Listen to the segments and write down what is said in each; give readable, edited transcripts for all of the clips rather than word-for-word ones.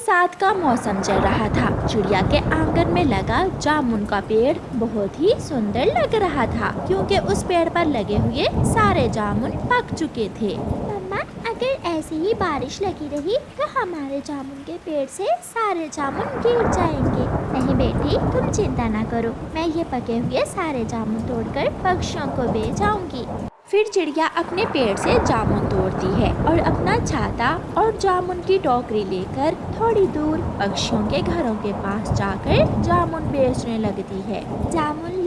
बरसात का मौसम चल रहा था। चिड़िया के आंगन में लगा जामुन का पेड़ बहुत ही सुंदर लग रहा था, क्योंकि उस पेड़ पर लगे हुए सारे जामुन पक चुके थे। मम्मा, अगर ऐसे ही बारिश लगी रही तो हमारे जामुन के पेड़ से सारे जामुन गिर जाएंगे। नहीं बेटी, तुम चिंता ना करो, मैं ये पके हुए सारे जामुन तोड़कर पक्षियों को बेच आऊंगी। फिर चिड़िया अपने पेड़ से जामुन तोड़ती है और अपना छाता और जामुन की टोकरी लेकर थोड़ी दूर पक्षियों के घरों के पास जाकर जामुन बेचने लगती है। जामुन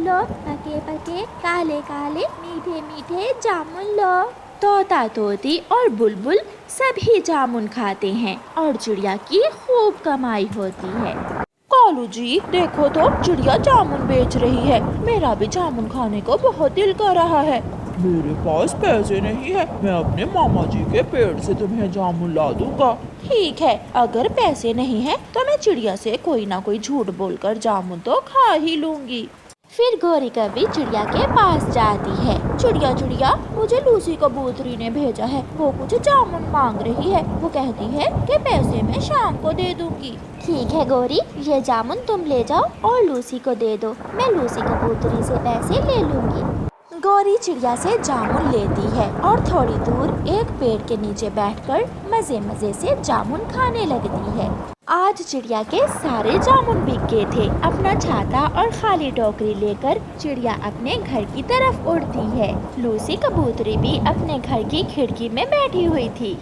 लो, पके पके काले काले मीठे मीठे जामुन लो। तोता तोती और बुलबुल सभी जामुन खाते हैं और चिड़िया की खूब कमाई होती है। कालू जी, देखो तो चिड़िया जामुन बेच रही है। मेरा भी जामुन खाने को बहुत दिल कर रहा है। मेरे पास पैसे नहीं है, मैं अपने मामा जी के पेड़ से तुम्हें जामुन ला दूंगा। ठीक है, अगर पैसे नहीं है तो मैं चिड़िया से कोई ना कोई झूठ बोलकर जामुन तो खा ही लूंगी। फिर गौरी कभी चिड़िया के पास जाती है। चिड़िया चिड़िया, मुझे लूसी कबूतरी ने भेजा है, वो कुछ जामुन मांग रही है। वो कहती है कि पैसे मैं शाम को दे दूंगी। ठीक है गौरी, ये जामुन तुम ले जाओ और लूसी को दे दो, मैं लूसी कबूतरी से पैसे ले लूंगी। गौरी चिड़िया से जामुन लेती है और थोड़ी दूर एक पेड़ के नीचे बैठकर मजे मजे से जामुन खाने लगती है। आज चिड़िया के सारे जामुन बिक गए थे। अपना छाता और खाली टोकरी लेकर चिड़िया अपने घर की तरफ उड़ती है। लूसी कबूतरी भी अपने घर की खिड़की में बैठी हुई थी।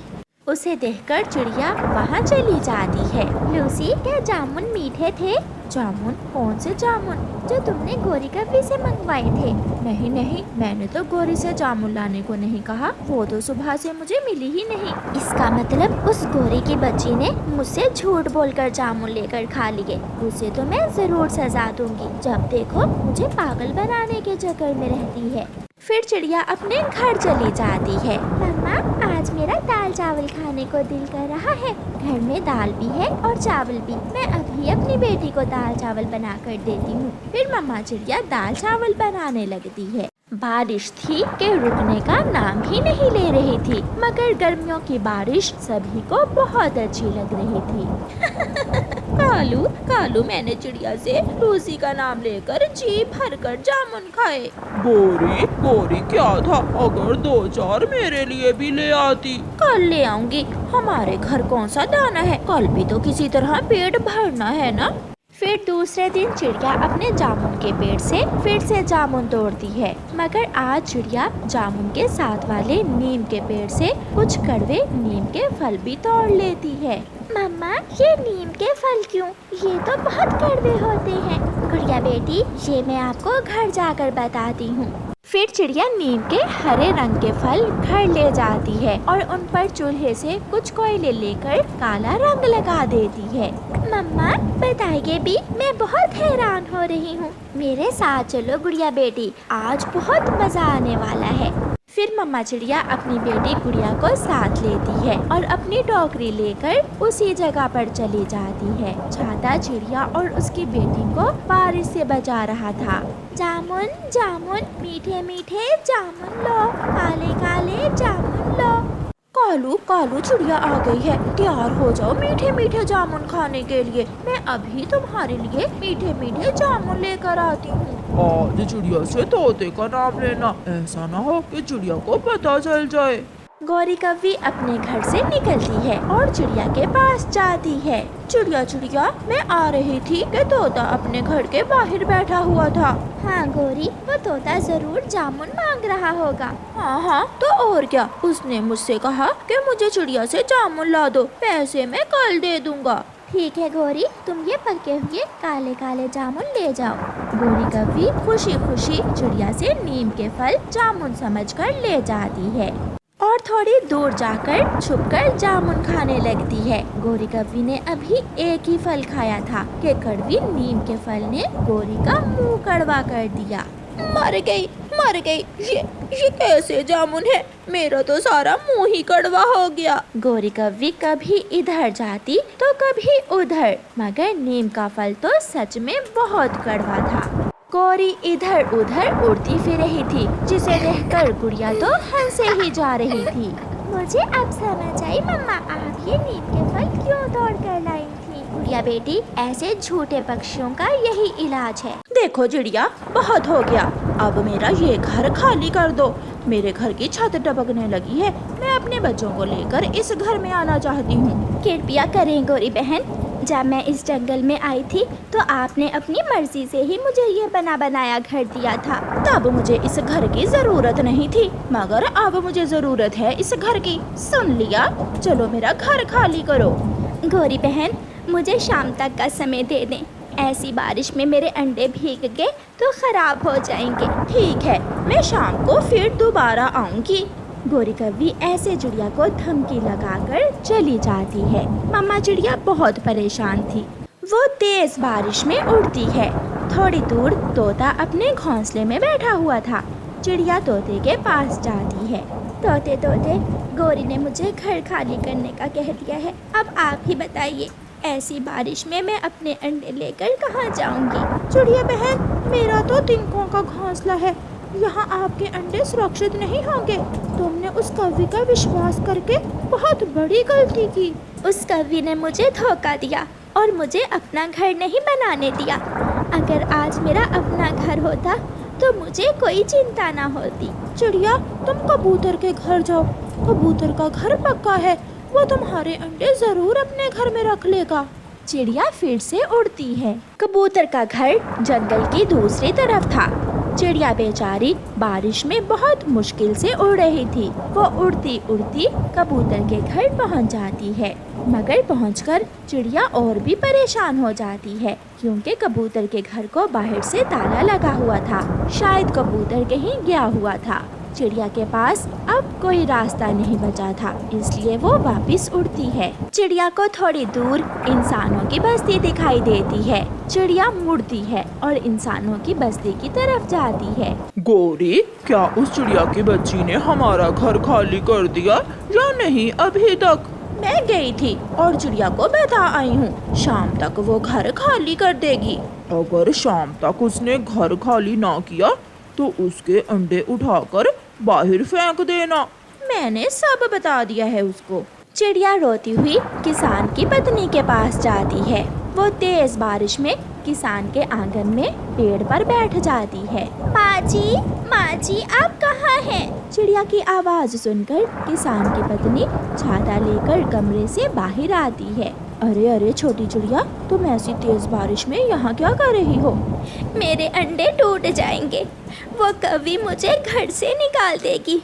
उसे देखकर चिड़िया वहाँ चली जाती है। लूसी, क्या जामुन मीठे थे? जामुन? कौन से जामुन? जो तुमने गौरी कभी से मंगवाए थे। नहीं नहीं, मैंने तो गौरी से जामुन लाने को नहीं कहा, वो तो सुबह से मुझे मिली ही नहीं। इसका मतलब उस गौरी की बच्ची ने मुझसे झूठ बोलकर जामुन लेकर खा लिए। उसे तो मैं जरूर सजा दूंगी। जब देखो मुझे पागल बनाने के चक्कर में रहती है। फिर चिड़िया अपने घर चली जाती है। मम्मा, आज मेरा दाल चावल खाने को दिल कर रहा है। घर में दाल भी है और चावल भी। मैं अभी अपनी बेटी को दाल चावल बना कर देती हूँ। फिर मम्मा चिड़िया दाल चावल बनाने लगती है। बारिश थी कि रुकने का नाम ही नहीं ले रही थी, मगर गर्मियों की बारिश सभी को बहुत अच्छी लग रही थी। कालू, मैंने चिड़िया से लूसी का नाम लेकर जी भरकर जामुन खाए। गौरी क्या था, अगर 2-4 मेरे लिए भी ले आती। कल ले आऊंगी, हमारे घर कौन सा दाना है, कल भी तो किसी तरह पेट भरना है ना। फिर दूसरे दिन चिड़िया अपने जामुन के पेड़ से फिर से जामुन तोड़ती है, मगर आज चिड़िया जामुन के साथ वाले नीम के पेड़ से कुछ कड़वे नीम के फल भी तोड़ लेती है। मम्मा, ये नीम के फल क्यों? ये तो बहुत कड़वे होते हैं। गुड़िया बेटी, ये मैं आपको घर जाकर बताती हूँ। फिर चिड़िया नीम के हरे रंग के फल घर ले जाती है और उन पर चूल्हे से कुछ कोयले लेकर काला रंग लगा देती है। मम्मा, बताइए भी, मैं बहुत हैरान हो रही हूँ। मेरे साथ चलो गुड़िया बेटी, आज बहुत मजा आने वाला है। फिर मम्मा चिड़िया अपनी बेटी गुड़िया को साथ लेती है और अपनी टोकरी लेकर उसी जगह पर चली जाती है। छाता चिड़िया और उसकी बेटी को बारिश से बचा रहा था। जामुन जामुन, मीठे मीठे जामुन लो, काले काले जामुन लो। कालू चिड़िया आ गई है, तैयार हो जाओ मीठे मीठे जामुन खाने के लिए। मैं अभी तुम्हारे लिए मीठे मीठे जामुन लेकर आती हूँ। आज चिड़िया से तोते का नाम लेना, ऐसा ना हो कि चिड़िया को पता चल जाए। गौरी कभी अपने घर से निकलती है और चिड़िया के पास जाती है। चिड़िया, मैं आ रही थी कि तोता अपने घर के बाहर बैठा हुआ था। हाँ गौरी, वो तोता जरूर जामुन मांग रहा होगा। हाँ, तो और क्या, उसने मुझसे कहा कि मुझे चिड़िया से जामुन ला दो, पैसे मैं कल दे दूंगा। ठीक है गौरी, तुम ये पके हुए काले काले जामुन ले जाओ। गौरी कभी खुशी खुशी चिड़िया से नीम के फल जामुन समझकर ले जाती है और थोड़ी दूर जाकर छुपकर जामुन खाने लगती है। गौरी कव्वी ने अभी एक ही फल खाया था कि कड़वी नीम के फल ने गौरी का मुंह कड़वा कर दिया। मर गई, ये कैसे जामुन है, मेरा तो सारा मुंह ही कड़वा हो गया। गौरी कव्वी कभी इधर जाती तो कभी उधर, मगर नीम का फल तो सच में बहुत कड़वा था। गौरी इधर उधर उड़ती फिर रही थी, जिसे देखकर गुड़िया तो हंसे ही जा रही थी। मुझे अब समझ आई मम्मा, आप ये नीम के फल क्यों तोड़ कर लाई थी। गुड़िया बेटी, ऐसे झूठे पक्षियों का यही इलाज है। देखो चिड़िया, बहुत हो गया, अब मेरा ये घर खाली कर दो। मेरे घर की छत टपकने लगी है। मैं अपने बच्चों को लेकर इस घर में आना चाहती हूँ। कृपया करें गौरी बहन, जब मैं इस जंगल में आई थी तो आपने अपनी मर्जी से ही मुझे ये बना बनाया घर दिया था। तब मुझे इस घर की जरूरत नहीं थी, मगर अब मुझे जरूरत है इस घर की। सुन लिया, चलो मेरा घर खाली करो। गौरी बहन, मुझे शाम तक का समय दे दें। ऐसी बारिश में मेरे अंडे भीग गए तो खराब हो जाएंगे। ठीक है, मैं शाम को फिर दोबारा आऊंगी। गोरी कव्वी ऐसे चिड़िया को धमकी लगाकर चली जाती है। मम्मा चिड़िया बहुत परेशान थी। वो तेज बारिश में उड़ती है। थोड़ी दूर तोता अपने घोंसले में बैठा हुआ था। चिड़िया तोते के पास जाती है। तोते तोते, गौरी ने मुझे घर खाली करने का कह दिया है, अब आप ही बताइए, ऐसी बारिश में मैं अपने अंडे लेकर कहाँ जाऊंगी। चिड़िया बहन, मेरा तो तिनकों का घोंसला है, यहाँ आपके अंडे सुरक्षित नहीं होंगे। तुमने उस कव्वी का विश्वास करके बहुत बड़ी गलती की। उस कव्वी ने मुझे धोखा दिया और मुझे अपना घर नहीं बनाने दिया। अगर आज मेरा अपना घर होता तो मुझे कोई चिंता ना होती। चिड़िया, तुम कबूतर के घर जाओ। कबूतर का घर पक्का है, वो तुम्हारे अंडे जरूर अपने घर में रख लेगा। चिड़िया फिर से उड़ती है। कबूतर का घर जंगल की दूसरी तरफ था। चिड़िया बेचारी बारिश में बहुत मुश्किल से उड़ रही थी। वो उड़ती उड़ती कबूतर के घर पहुंच जाती है, मगर पहुंचकर चिड़िया और भी परेशान हो जाती है, क्योंकि कबूतर के घर को बाहर से ताला लगा हुआ था। शायद कबूतर कहीं गया हुआ था। चिड़िया के पास अब कोई रास्ता नहीं बचा था, इसलिए वो वापस उड़ती है। चिड़िया को थोड़ी दूर इंसानों की बस्ती दिखाई देती है। चिड़िया मुड़ती है और इंसानों की बस्ती की तरफ जाती है। गौरी, क्या उस चिड़िया की बच्ची ने हमारा घर खाली कर दिया या नहीं अभी तक? मैं गई थी और चिड़िया को बता आई हूँ, शाम तक वो घर खाली कर देगी। अगर शाम तक उसने घर खाली ना किया तो उसके अंडे उठाकर बाहर फेंक देना। मैंने सब बता दिया है उसको। चिड़िया रोती हुई किसान की पत्नी के पास जाती है। वो तेज बारिश में किसान के आंगन में पेड़ पर बैठ जाती है। माँ जी आप कहाँ हैं? चिड़िया की आवाज सुनकर किसान की पत्नी छाता लेकर कमरे से बाहर आती है। अरे अरे छोटी चिड़िया, तुम ऐसी तेज बारिश में यहाँ क्या कर रही हो? मेरे अंडे टूट जाएंगे, वो कभी मुझे घर से निकाल देगी।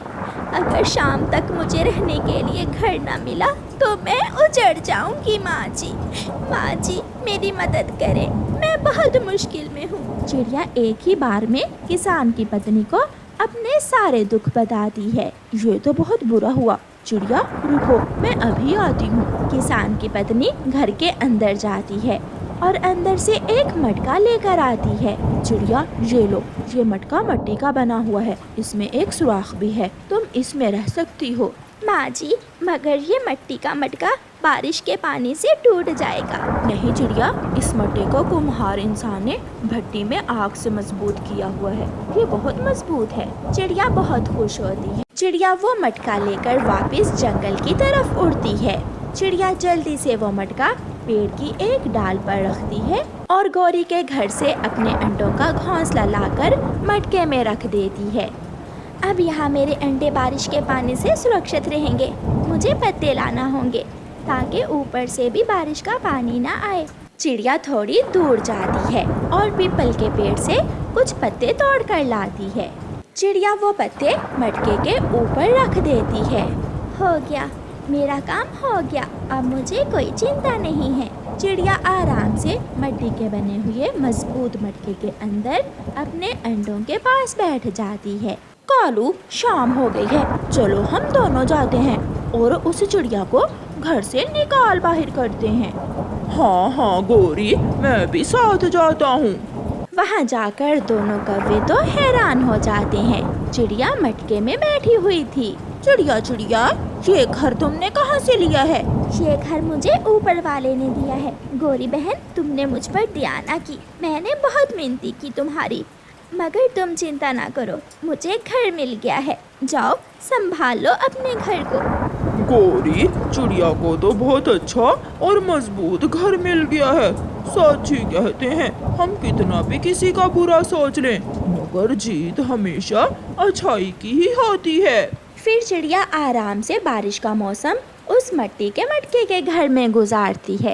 अगर शाम तक मुझे रहने के लिए घर न मिला तो मैं उजड़ जाऊंगी। माँ जी मेरी मदद करें, मैं बहुत मुश्किल में हूँ। चिड़िया एक ही बार में किसान की पत्नी को अपने सारे दुख बताती है। ये तो बहुत बुरा हुआ। चिड़िया रुको, मैं अभी आती हूँ। किसान की पत्नी घर के अंदर जाती है और अंदर से एक मटका लेकर आती है। चिड़िया ये लो, ये मटका मिट्टी का बना हुआ है, इसमें एक सुराख भी है, तुम इसमें रह सकती हो। माँ जी, मगर ये मिट्टी का मटका बारिश के पानी से टूट जाएगा। नहीं चिड़िया, इस मटके को कुम्हार इंसान ने भट्टी में आग से मजबूत किया हुआ है, ये बहुत मजबूत है। चिड़िया बहुत खुश होती है। चिड़िया वो मटका लेकर वापस जंगल की तरफ उड़ती है। चिड़िया जल्दी से वो मटका पेड़ की एक डाल पर रखती है और गौरी के घर से अपने अंडों का घोंसला लाकर मटके में रख देती है। अब यहाँ मेरे अंडे बारिश के पानी से सुरक्षित रहेंगे। मुझे पत्ते लाना होंगे ताकि ऊपर से भी बारिश का पानी ना आए। चिड़िया थोड़ी दूर जाती है और पीपल के पेड़ से कुछ पत्ते तोड़ कर लाती है। चिड़िया वो पत्ते मटके के ऊपर रख देती है। हो गया, मेरा काम हो गया, अब मुझे कोई चिंता नहीं है। चिड़िया आराम से मिट्टी के बने हुए मजबूत मटके के अंदर अपने अंडों के पास बैठ जाती है। कालू, शाम हो गई है, चलो हम दोनों जाते हैं और उस चिड़िया को घर से निकाल बाहर करते हैं। हाँ गौरी, मैं भी साथ जाता हूँ। वहाँ जाकर दोनों कौवे तो हैरान हो जाते हैं। चिड़िया मटके में बैठी हुई थी। चिड़िया, ये घर तुमने कहाँ से लिया है? ये घर मुझे ऊपर वाले ने दिया है। गौरी बहन, तुमने मुझ पर दया ना की, मैंने बहुत मिन्नती की तुम्हारी, मगर तुम चिंता ना करो, मुझे घर मिल गया है। जाओ संभाल लो अपने घर को। गौरी, चिड़िया को तो बहुत अच्छा और मजबूत घर मिल गया है। सच ही कहते हैं, हम कितना भी किसी का बुरा सोच लें, मगर जीत हमेशा अच्छाई की ही होती है। फिर चिड़िया आराम से बारिश का मौसम उस मिट्टी के मटके के घर में गुजारती है।